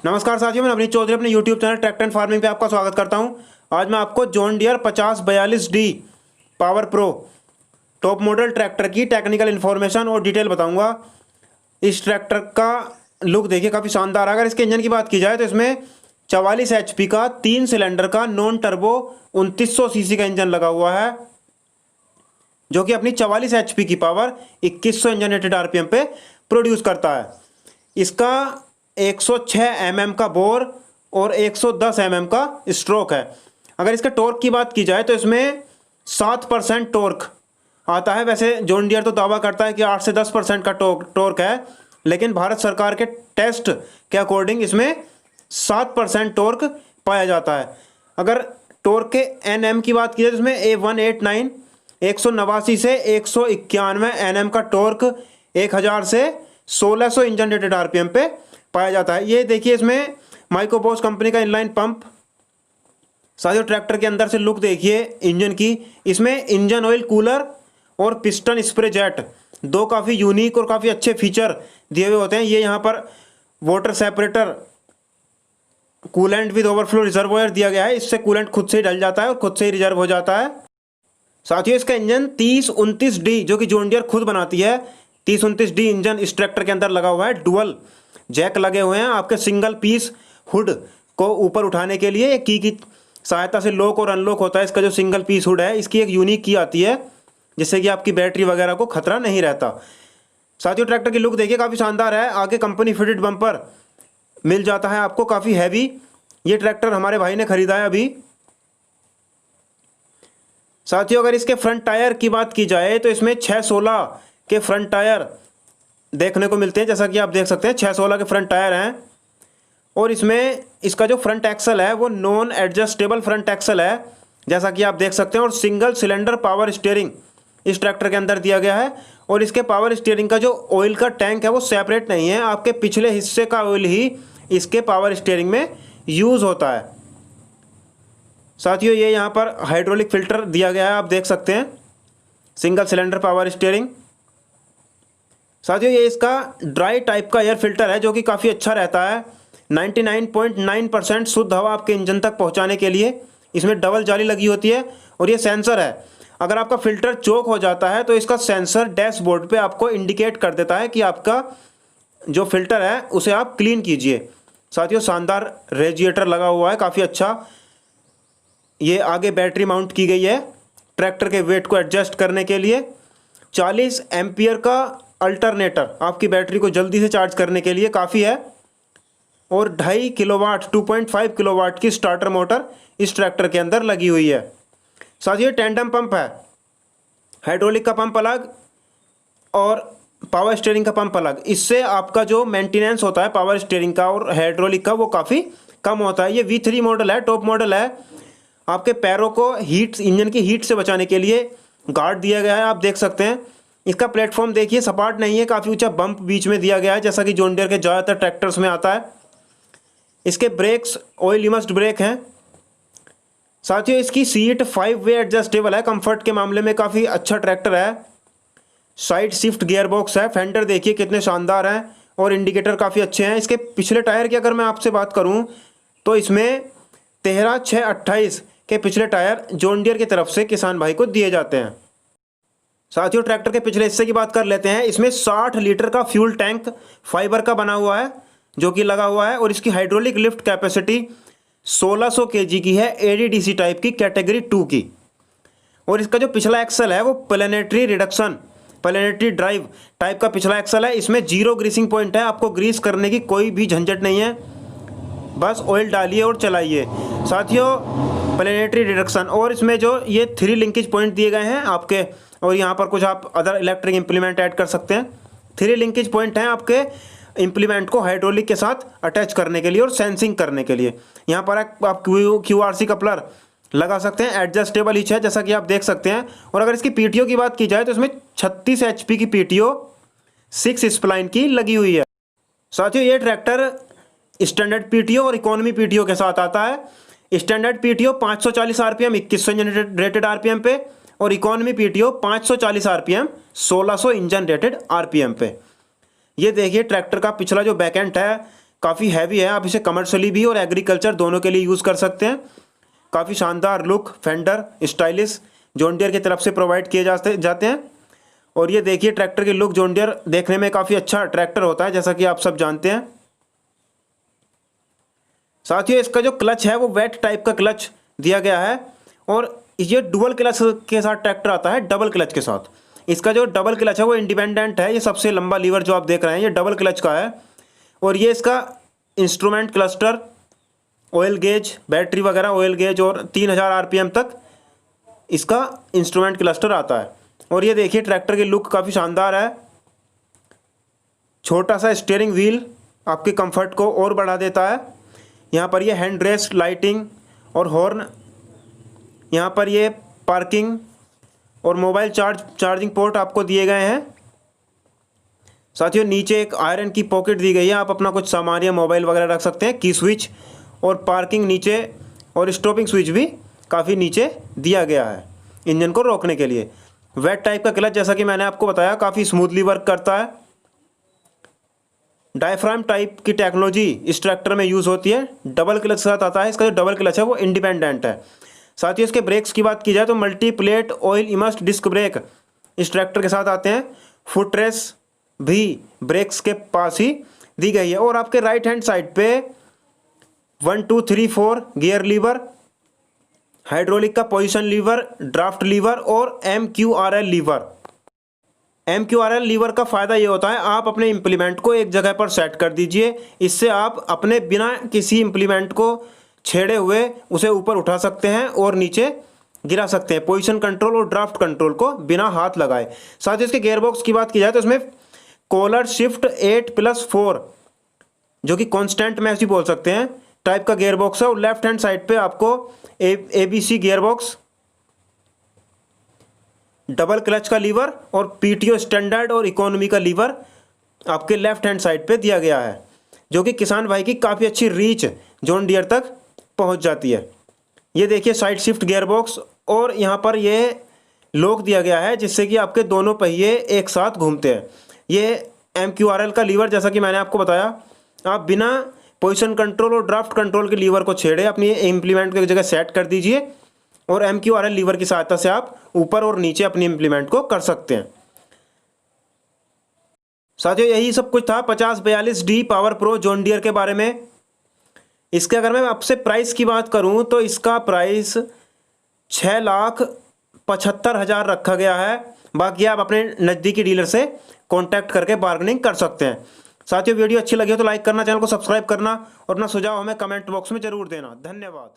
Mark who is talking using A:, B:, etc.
A: नमस्कार साथियों, मैं नवनीत चौधरी अपने YouTube channel tractor and farming पे आपका स्वागत करता हूं। आज मैं आपको John Deere 5042D power pro top model tractor की टेक्निकल इन्फॉर्मेशन और डिटेल बताऊंगा। इस ट्रैक्टर का लुक देखिए, काफ़ी शानदार है। अगर इसके इंजन की बात की जाए तो इसमें 44 HP का 3 सिलेंडर का नॉन टर्बो 2900 सीसी का इंजन लगा हुआ है, जो कि अपनी 44 HP की पावर 2100 इंजन रेटेड RPM पे प्रोड्यूस करता है। इसका 106 mm का बोर और 110 mm का स्ट्रोक है। अगर इसके टॉर्क की बात की जाए तो इसमें 7% टॉर्क आता है। वैसे जॉन डियर तो दावा करता है कि 8 से 10% का टॉर्क है, लेकिन भारत सरकार के टेस्ट के अकॉर्डिंग इसमें 7% टॉर्क पाया जाता है। अगर टॉर्क के NM की बात की जाए तो इसमें A189 189 से 191 NM का टॉर्क 1000 से 1600 इंजन रेटेड RPM पे पाया जाता है। ये देखिए, इसमें माइक्रोबॉस कंपनी का इनलाइन पंप। साथियों, ट्रैक्टर के अंदर से लुक देखिए इंजन की। इसमें इंजन ऑयल कूलर और पिस्टन स्प्रे जेट, दो काफ़ी यूनिक और काफ़ी अच्छे फीचर दिए हुए होते हैं। ये यहाँ पर water separator, coolant with overflow reservoir दिया गया है। इससे कूलेंट खुद से ही डल जाता है और खुद से ही रिजर्व हो जाता है। साथियों, इसका इंजन 3029D जो कि जॉन डियर खुद बनाती है, 3029D इंजन इस ट्रैक्टर के अंदर लगा हुआ है। डुअल जैक लगे हुए हैं आपके सिंगल पीस हुड को ऊपर उठाने के लिए। की सहायता से लॉक और अनलॉक होता है। इसका जो सिंगल पीस हुड है, इसकी एक यूनिक की आती है, जिससे कि आपकी बैटरी वगैरह को खतरा नहीं रहता। साथियों, ट्रैक्टर की लुक देखिए, काफ़ी शानदार है। आगे कंपनी फिटेड बम्पर मिल जाता है आपको, काफ़ी हैवी। ये ट्रैक्टर हमारे भाई ने खरीदा है अभी। साथियों, अगर इसके फ्रंट टायर की बात की जाए तो इसमें 616 के फ्रंट टायर देखने को मिलते हैं। जैसा कि आप देख सकते हैं, 616 के फ्रंट टायर हैं। और इसमें इसका जो फ्रंट एक्सल है वो नॉन एडजस्टेबल फ्रंट एक्सल है, जैसा कि आप देख सकते हैं। और सिंगल सिलेंडर पावर स्टीयरिंग इस ट्रैक्टर के अंदर दिया गया है। और इसके पावर स्टीयरिंग का जो ऑयल का टैंक है वो सेपरेट नहीं है, आपके पिछले हिस्से का ऑयल ही इसके पावर स्टीयरिंग में यूज़ होता है। साथियों, ये यहाँ पर हाइड्रोलिक फिल्टर दिया गया है, आप देख सकते हैं। Single cylinder power steering. साथियों, ये इसका ड्राई टाइप का एयर फिल्टर है, जो कि काफ़ी अच्छा रहता है। 99.9% शुद्ध हवा आपके इंजन तक पहुंचाने के लिए इसमें डबल जाली लगी होती है। और ये सेंसर है, अगर आपका फिल्टर चोक हो जाता है तो इसका सेंसर डैशबोर्ड पे आपको इंडिकेट कर देता है कि आपका जो फिल्टर है उसे आप क्लीन कीजिए। साथियों, शानदार रेडिएटर लगा हुआ है, काफ़ी अच्छा। ये आगे बैटरी माउंट की गई है ट्रैक्टर के वेट को एडजस्ट करने के लिए। 40 एम्पियर का अल्टरनेटर आपकी बैटरी को जल्दी से चार्ज करने के लिए काफ़ी है। और 2.5 किलोवाट 2.5 किलोवाट की स्टार्टर मोटर इस ट्रैक्टर के अंदर लगी हुई है। साथियों, टेंडम पंप है, हाइड्रोलिक का पंप अलग और पावर स्टीयरिंग का पंप अलग। इससे आपका जो मेंटेनेंस होता है पावर स्टीयरिंग का और हाइड्रोलिक का, वो काफ़ी कम होता है। ये V3 मॉडल है, टॉप मॉडल है। आपके पैरों को हीट, इंजन की हीट से बचाने के लिए गार्ड दिया गया है, आप देख सकते हैं। इसका प्लेटफॉर्म देखिए, सपाट नहीं है, काफ़ी ऊंचा बम्प बीच में दिया गया है, जैसा कि जॉन डियर के ज़्यादातर ट्रैक्टर्स में आता है। इसके ब्रेक्स ऑयल इमर्स्ड ब्रेक हैं। साथियों, इसकी सीट 5 वे एडजस्टेबल है, कंफर्ट के मामले में काफ़ी अच्छा ट्रैक्टर है। साइड शिफ्ट गियर बॉक्स है। फेंडर देखिए कितने शानदार हैं और इंडिकेटर काफ़ी अच्छे हैं। इसके पिछले टायर की अगर मैं आपसे बात करूं तो इसमें 13/6/28 के पिछले टायर जॉन डियर की तरफ से किसान भाई को दिए जाते हैं। साथियों, ट्रैक्टर के पिछले हिस्से की बात कर लेते हैं। इसमें 60 लीटर का फ्यूल टैंक फाइबर का बना हुआ है, जो कि लगा हुआ है। और इसकी हाइड्रोलिक लिफ्ट कैपेसिटी 1600 kg की है, ADDC टाइप की, कैटेगरी 2 की। और इसका जो पिछला एक्सल है वो planetary reduction, planetary drive type का पिछला एक्सल है। इसमें 0 ग्रीसिंग पॉइंट है, आपको ग्रीस करने की कोई भी झंझट नहीं है, बस ऑयल डालिए और चलाइए। साथियों, प्लेनेटरी रिडक्शन। और इसमें जो ये 3 लिंकेज पॉइंट दिए गए हैं आपके, और यहाँ पर कुछ आप अदर इलेक्ट्रिक इम्प्लीमेंट ऐड कर सकते हैं। 3 लिंकेज पॉइंट हैं आपके इम्प्लीमेंट को हाइड्रोलिक के साथ अटैच करने के लिए और सेंसिंग करने के लिए। यहाँ पर आप QRC कपलर लगा सकते हैं, एडजस्टेबल हिच है, जैसा कि आप देख सकते हैं। और अगर इसकी PTO की बात की जाए तो इसमें 36 HP की PTO 6 स्प्लाइन की लगी हुई है। साथियों, ये ट्रैक्टर स्टैंडर्ड PTO और इकोनॉमी PTO के साथ आता है। Standard PTO 540 RPM 2100 engine rated RPM पे, और economy PTO 540 RPM 1600 engine rated RPM पे। ये देखिए, ट्रैक्टर का पिछला जो बैकेंट है काफ़ी हैवी है, आप इसे कमर्शियली भी और एग्रीकल्चर दोनों के लिए यूज़ कर सकते हैं। काफ़ी शानदार look, fender stylish John Deere की तरफ से प्रोवाइड किए जाते हैं। और ये देखिए ट्रैक्टर की लुक, जॉन डियर देखने में काफ़ी अच्छा ट्रैक्टर होता है जैसा कि आप सब जानते हैं। साथियों इसका जो क्लच है वो वेट टाइप का क्लच दिया गया है और ये डुअल क्लच के साथ ट्रैक्टर आता है, डबल क्लच के साथ। इसका जो डबल क्लच है वो इंडिपेंडेंट है, ये सबसे लंबा लीवर जो आप देख रहे हैं ये डबल क्लच का है। और ये इसका instrument cluster, oil gauge, battery वगैरह ऑयल गेज और 3000 आरपीएम तक इसका इंस्ट्रूमेंट क्लस्टर आता है। और ये देखिए ट्रैक्टर की लुक काफ़ी शानदार है। छोटा सा स्टीयरिंग व्हील आपके कंफर्ट को और बढ़ा देता है। यहाँ पर ये हैंड रेस्ट, लाइटिंग और हॉर्न, यहाँ पर ये पार्किंग और मोबाइल चार्जिंग पोर्ट आपको दिए गए हैं। साथियों नीचे एक आयरन की पॉकेट दी गई है, आप अपना कुछ सामान या मोबाइल वगैरह रख सकते हैं। की स्विच और पार्किंग नीचे और स्टॉपिंग स्विच भी काफ़ी नीचे दिया गया है इंजन को रोकने के लिए। वेट टाइप का क्लच जैसा कि मैंने आपको बताया काफ़ी स्मूथली वर्क करता है। डायफ्राम टाइप की टेक्नोलॉजी इस ट्रैक्टर में यूज़ होती है, डबल क्लच के साथ आता है। इसका जो डबल क्लच है वो इंडिपेंडेंट है। साथ ही इसके ब्रेक्स की बात की जाए तो multi plate oil immersed disc brake इस ट्रैक्टर के साथ आते हैं। फुट रेस भी ब्रेक्स के पास ही दी गई है। और आपके राइट हैंड साइड पे 1 2 3 4 गियर लीवर, हाइड्रोलिक का पोजीशन लीवर, ड्राफ्ट लीवर और MQRL लीवर। MQRL लीवर का फ़ायदा ये होता है आप अपने इम्प्लीमेंट को एक जगह पर सेट कर दीजिए, इससे आप अपने बिना किसी इम्प्लीमेंट को छेड़े हुए उसे ऊपर उठा सकते हैं और नीचे गिरा सकते हैं। पोजीशन कंट्रोल और ड्राफ्ट कंट्रोल को बिना हाथ लगाए। साथ ही इसके गियरबॉक्स की बात की जाए तो इसमें कॉलर शिफ्ट 8+4 जो कि कांस्टेंट मैच भी बोल सकते हैं टाइप का गियरबॉक्स है। और लेफ्ट हैंड साइड पे आपको ABC गियरबॉक्स, डबल क्लच का लीवर और PTO स्टैंडर्ड और इकोनॉमी का लीवर आपके लेफ्ट हैंड साइड पे दिया गया है, जो कि किसान भाई की काफ़ी अच्छी रीच जॉन डियर तक पहुंच जाती है। ये देखिए साइड शिफ्ट गियरबॉक्स और यहाँ पर ये लॉक दिया गया है जिससे कि आपके दोनों पहिए एक साथ घूमते हैं। ये MQRL का लीवर जैसा कि मैंने आपको बताया, आप बिना पोजीशन कंट्रोल और ड्राफ्ट कंट्रोल के लीवर को छेड़े अपनी इम्प्लीमेंट को एक जगह सेट कर दीजिए और MQRL लीवर की सहायता से आप ऊपर और नीचे अपनी इम्प्लीमेंट को कर सकते हैं। साथियों यही सब कुछ था 5042D power pro John Deere के बारे में। इसके अगर मैं आपसे प्राइस की बात करूं तो इसका प्राइस 6,75,000 रखा गया है। बाकी आप अपने नज़दीकी डीलर से कांटेक्ट करके बार्गेनिंग कर सकते हैं। साथियों वीडियो अच्छी लगी हो तो लाइक करना, चैनल को सब्सक्राइब करना और अपना सुझाव हमें कमेंट बॉक्स में ज़रूर देना। धन्यवाद।